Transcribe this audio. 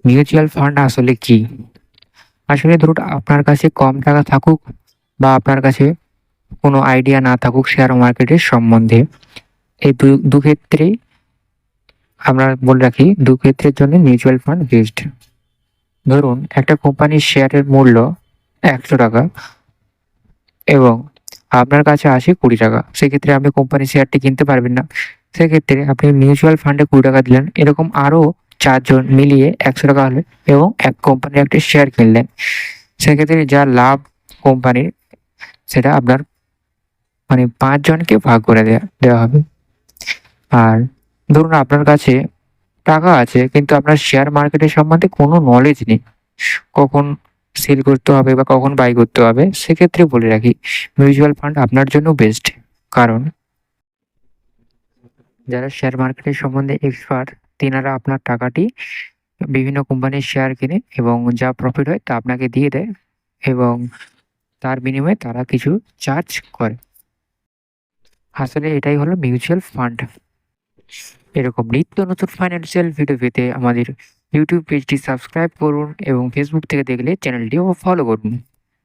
Mutual fund আসলে কি? আসলে ধরুন আপনার কাছে কম টাকা থাকুক বা আপনার কাছে কোনো আইডিয়া না থাকুক শেয়ার মার্কেটের সম্বন্ধে, এই দুক্ষেত্রেই আমরা বলে রাখি, দুক্ষেত্রের জন্য মিউচুয়াল ফান্ড বেস্ট। ধরুন একটা কোম্পানির শেয়ারের মূল্য ৳১০০ এবং আপনার কাছে আসে ৳২০। সেক্ষেত্রে আপনি কোম্পানির শেয়ারটি কিনতে পারবেন না। সেক্ষেত্রে আপনি মিউচুয়াল ফান্ডে ৳২০ দিলেন। এরকম আরো ৪ জন মিলিয়ে ৳১০০ হলো এবং এক কোম্পানির একটা শেয়ার কিনলেন। সেক্ষেত্রে যা লাভ কোম্পানির, সেটা আপনার মানে ৫ জনকে ভাগ করে দেওয়া হবে। আর ধরুন আপনার কাছে টাকা আছে কিন্তু আপনার শেয়ার মার্কেটের সম্বন্ধে কোনো নলেজ নেই। কখন সেল করতে হবে বা কখন বাই করতে হবে, সেক্ষেত্রে বলে রাখি মিউচুয়াল ফান্ড আপনার জন্য বেস্ট। কারণ যারা শেয়ার মার্কেটের সম্বন্ধে এক্সপার্ট, তিনারা আপনার টাকাটি বিভিন্ন কোম্পানির শেয়ার কিনে এবং যা প্রফিট হয় তা আপনাকে দিয়ে দেয় এবং তার বিনিময়ে তারা কিছু চার্জ করে। আসলে এটাই হলো মিউচুয়াল ফান্ড। এরকম নিত্য নতুন ফাইন্যান্সিয়াল ভিডিও পেতে আমাদের ইউটিউব পেজটি সাবস্ক্রাইব করুন এবং ফেসবুক থেকে দেখলে চ্যানেলটিও ফলো করুন।